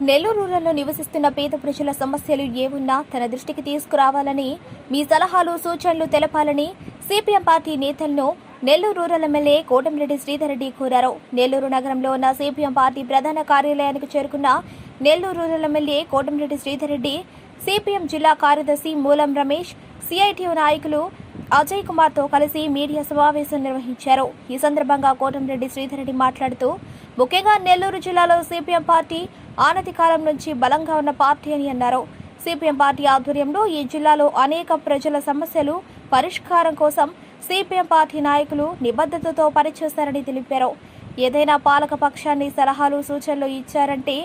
నెల్లూరు రూరల్లో నివసిస్తున్న పేద ప్రజల సమస్యలు ఏమున్నా తన దృష్టికి తీసుకురావాలని, మీ సలహాలు సూచనలు తెలపాలని సిపిఎం పార్టీ నేతలను నెల్లూరు రూరల్ ఎమ్మెల్యే కోటమిరెడ్డి శ్రీధర్ రెడ్డి కోరారు. నెల్లూరు నగరంలో ఉన్న సిపిఎం పార్టీ ప్రధాన కార్యాలయానికి చేరుకున్న Nellore rural MLA Kotamreddy Sridhar Reddy, CPM జిల్లా కార్యదర్శి మూలం రమేష్, సిఐటియు నాయకులు అజయ్ కుమార్ తో కలిసి మీడియా సమావేశం నిర్వహించారు. ఈ సందర్భంగా కోటమిరెడ్డి శ్రీధర్ రెడ్డి మాట్లాడుతూ, ముఖ్యంగా నెల్లూరు జిల్లాలో సిపిఎం పార్టీ ఆనతి కాలం నుంచి బలంగా ఉన్న పార్టీ అని అన్నారు. సిపిఎం పార్టీ ఆధ్వర్యంలో ఈ జిల్లాలో అనేక ప్రజల సమస్యలు పరిష్కారం కోసం సిపిఎం పార్టీ నాయకులు నిబద్ధతతో పనిచేస్తారని తెలిపారు. ఏదైనా పాలక పక్షాన్ని సలహాలు సూచనలు ఇచ్చారంటే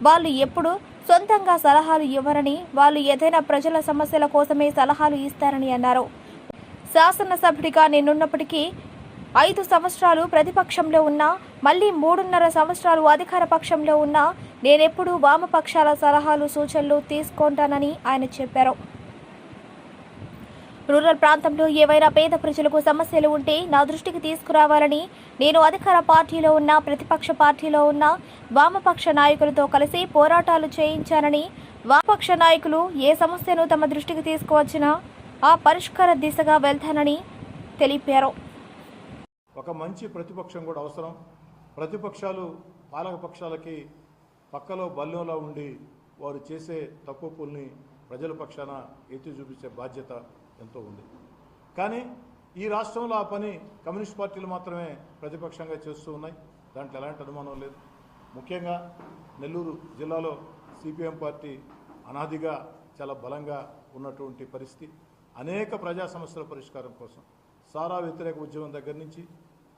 వాళ్ళు ఎప్పుడు సొంతంగా సలహాలు ఇవ్వరని, వాళ్ళు ఏదైనా ప్రజల సమస్యల కోసమే సలహాలు ఇస్తారని అన్నారు. శాసనసభ్యుడిగా నేనున్నప్పటికీ 5 సంవత్సరాలు ప్రతిపక్షంలో ఉన్నా, మళ్లీ 3.5 సంవత్సరాలు అధికార పక్షంలో ఉన్నా నేనెప్పుడూ వామపక్షాల సలహాలు సూచనలు తీసుకుంటానని ఆయన చెప్పారు. రూరల్ ప్రాంతంలో ఏవైనా పేద ప్రజలకు సమస్యలు ఉంటే నా దృష్టికి తీసుకురావాలని, నేను అధికార పార్టీలో ఉన్నా, ప్రతిపక్ష పార్టీలో ఉన్నా వామపక్ష నాయకులతో కలిసి పోరాటాలు చేయించానని, వామపక్ష నాయకులు ఏ సమస్యను తమ దృష్టికి తీసుకువచ్చినా ఆ పరిష్కార దిశగా వెళ్తానని తెలిపారు. ఒక మంచి ప్రతిపక్షం కూడా అవసరం. ప్రతిపక్షాలు పాలక పక్షాలకి పక్కలో బల్యంలో ఉండి వారు చేసే తప్పుల్ని ప్రజల పక్షాన ఎత్తి చూపించే బాధ్యత ఎంతో ఉంది. కానీ ఈ రాష్ట్రంలో ఆ పని కమ్యూనిస్ట్ పార్టీలు మాత్రమే ప్రతిపక్షంగా చేస్తూ ఉన్నాయి. దాంట్లో ఎలాంటి అనుమానం లేదు. ముఖ్యంగా నెల్లూరు జిల్లాలో సిపిఎం పార్టీ అనాదిగా చాలా బలంగా ఉన్నటువంటి పరిస్థితి. అనేక ప్రజా సమస్యల పరిష్కారం కోసం, సారా వ్యతిరేక ఉద్యమం దగ్గర నుంచి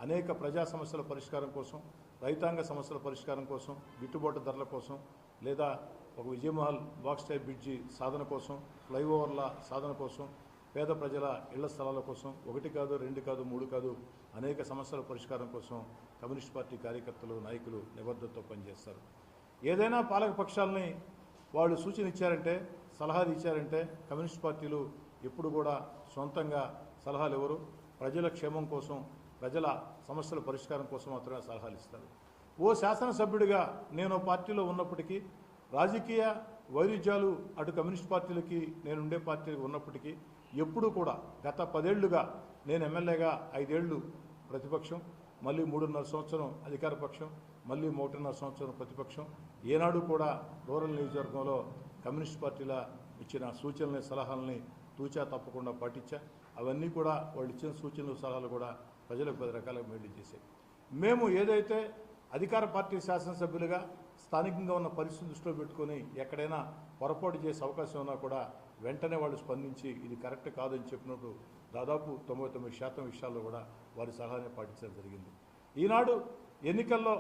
అనేక ప్రజా సమస్యల పరిష్కారం కోసం, రైతాంగ సమస్యల పరిష్కారం కోసం, గిట్టుబాటు ధరల కోసం, లేదా ఒక విజయమహల్ బాక్స్ టైప్ బ్రిడ్జి సాధన కోసం, ఫ్లైఓవర్ల సాధన కోసం, పేద ప్రజల ఇళ్ల స్థలాల కోసం 1 కాదు 2 కాదు 3 కాదు అనేక సమస్యల పరిష్కారం కోసం కమ్యూనిస్ట్ పార్టీ కార్యకర్తలు, నాయకులు నిబద్ధతతో పనిచేస్తారు. ఏదైనా పాలక పక్షాలని వాళ్ళు సూచన ఇచ్చారంటే, సలహాలు ఇచ్చారంటే కమ్యూనిస్ట్ పార్టీలు ఎప్పుడు కూడా సొంతంగా సలహాలు ఎవరు, ప్రజల క్షేమం కోసం, ప్రజల సమస్యల పరిష్కారం కోసం మాత్రమే సలహాలు ఇస్తారు. ఓ శాసనసభ్యుడిగా నేను పార్టీలో ఉన్నప్పటికీ, రాజకీయ వైరుధ్యాలు అటు కమ్యూనిస్ట్ పార్టీలకి నేను ఉండే పార్టీలకు ఉన్నప్పటికీ ఎప్పుడూ కూడా గత 10 ఏళ్లుగా నేను ఎమ్మెల్యేగా 5 ఏళ్లు ప్రతిపక్షం, మళ్ళీ 3.5 సంవత్సరం అధికార పక్షం, మళ్ళీ 1.5 సంవత్సరం ప్రతిపక్షం. ఏనాడు కూడా రూరల్ నియోజకవర్గంలో కమ్యూనిస్ట్ పార్టీల ఇచ్చిన సూచనల్ని, సలహాలని తూచా తప్పకుండా పాటించా. అవన్నీ కూడా వాళ్ళు ఇచ్చిన సూచనలు, సలహాలు కూడా ప్రజలకు 10 రకాలుగా మేలు చేశాయి. మేము ఏదైతే అధికార పార్టీ శాసనసభ్యులుగా స్థానికంగా ఉన్న పరిస్థితిని దృష్టిలో పెట్టుకొని ఎక్కడైనా పొరపాటు చేసే అవకాశం ఉన్నా కూడా వెంటనే వాళ్ళు స్పందించి ఇది కరెక్ట్ కాదని చెప్పినప్పుడు దాదాపు 99% విషయాల్లో కూడా వారి సలహానే పాటించడం జరిగింది. ఈనాడు ఎన్నికల్లో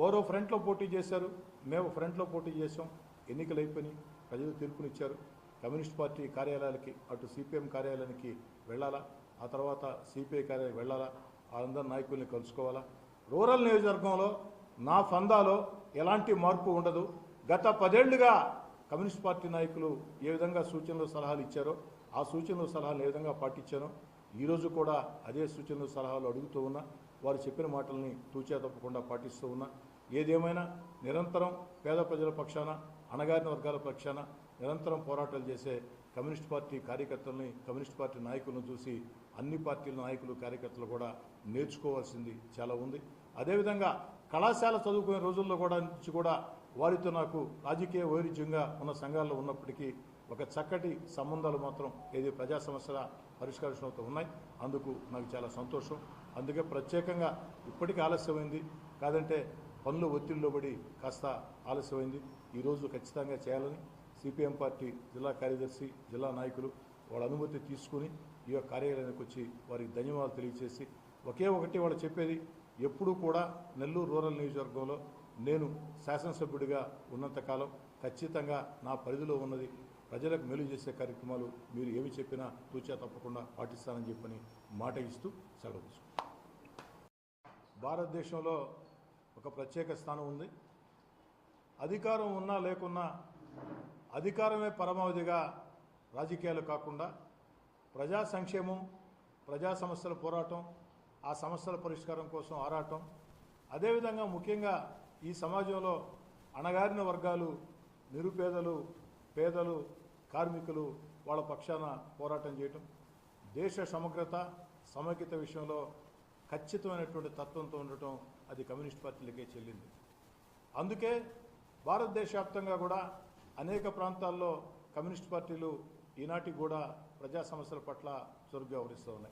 ఓరో ఫ్రంట్లో పోటీ చేశారు, మేము ఫ్రంట్లో పోటీ చేసాం. ఎన్నికలు అయిపోయి ప్రజలు తీర్పునిచ్చారు. కమ్యూనిస్ట్ పార్టీ కార్యాలయాలకి, అటు సిపిఎం కార్యాలయానికి వెళ్ళాలా, ఆ తర్వాత సిపిఐ కార్యాలయం వెళ్ళాలా, అందరి నాయకుల్ని కలుసుకోవాలా. రూరల్ నియోజకవర్గంలో నా ఫందాలో ఎలాంటి మార్పు ఉండదు. గత 10 ఏళ్లుగా కమ్యూనిస్ట్ పార్టీ నాయకులు ఏ విధంగా సూచనలు, సలహాలు ఇచ్చారో ఆ సూచనలు, సలహాలు ఏ విధంగా పాటించానో ఈరోజు కూడా అదే సూచనలు, సలహాలు అడుగుతూ ఉన్నా. వారు చెప్పిన మాటల్ని తూచా తప్పకుండా పాటిస్తూ ఉన్నా. ఏదేమైనా నిరంతరం పేద ప్రజల పక్షాన, అణగారిన వర్గాల పక్షాన నిరంతరం పోరాటాలు చేసే కమ్యూనిస్ట్ పార్టీ కార్యకర్తల్ని, కమ్యూనిస్ట్ పార్టీ నాయకులను చూసి అన్ని పార్టీల నాయకులు, కార్యకర్తలు కూడా నేర్చుకోవాల్సింది చాలా ఉంది. అదేవిధంగా కళాశాల చదువుకునే రోజుల్లో కూడా నుంచి కూడా వారితో నాకు రాజకీయ వైరుధ్యంగా ఉన్న సంఘాల్లో ఉన్నప్పటికీ ఒక చక్కటి సంబంధాలు మాత్రం ఏది ప్రజా సమస్యల పరిష్కారంతో ఉన్నాయి. అందుకు నాకు చాలా సంతోషం. అందుకే ప్రత్యేకంగా ఇప్పటికీ ఆలస్యమైంది, కాదంటే పనులు ఒత్తిడిలో పడి కాస్త ఆలస్యమైంది. ఈరోజు ఖచ్చితంగా చేయాలని సిపిఎం పార్టీ జిల్లా కార్యదర్శి, జిల్లా నాయకులు వాళ్ళ అనుమతి తీసుకుని ఈ యొక్క కార్యాలయానికి వచ్చి వారికి ధన్యవాదాలు తెలియజేసి, ఒకే ఒకటి వాళ్ళు చెప్పేది, ఎప్పుడూ కూడా నెల్లూరు రూరల్ నియోజకవర్గంలో నేను శాసనసభ్యుడిగా ఉన్నంతకాలం ఖచ్చితంగా నా పరిధిలో ఉన్నది ప్రజలకు మేలు చేసే కార్యక్రమాలు మీరు ఏమి చెప్పినా తూచా తప్పకుండా పాటిస్తానని చెప్పని మాట ఇస్తూ సెలవు. భారతదేశంలో ఒక ప్రత్యేక స్థానం ఉంది. అధికారం ఉన్నా లేకున్నా అధికారమే పరమావధిగా రాజకీయాలు కాకుండా ప్రజా సంక్షేమం, ప్రజా సమస్యల పోరాటం, ఆ సమస్యల పరిష్కారం కోసం ఆరాటం, అదేవిధంగా ముఖ్యంగా ఈ సమాజంలో అణగారిన వర్గాలు నిరుపేదలు, పేదలు, కార్మికులు వాళ్ళ పక్షాన పోరాటం చేయటం, దేశ సమగ్రత, సమైక్యత విషయంలో ఖచ్చితమైనటువంటి తత్వంతో ఉండటం అది కమ్యూనిస్ట్ పార్టీలకే చెల్లింది. అందుకే భారతదేశ వ్యాప్తంగా కూడా అనేక ప్రాంతాల్లో కమ్యూనిస్ట్ పార్టీలు ఈనాటికి కూడా ప్రజా సమస్యల పట్ల చురుగ్గా వ్యవహరిస్తూ ఉన్నాయి.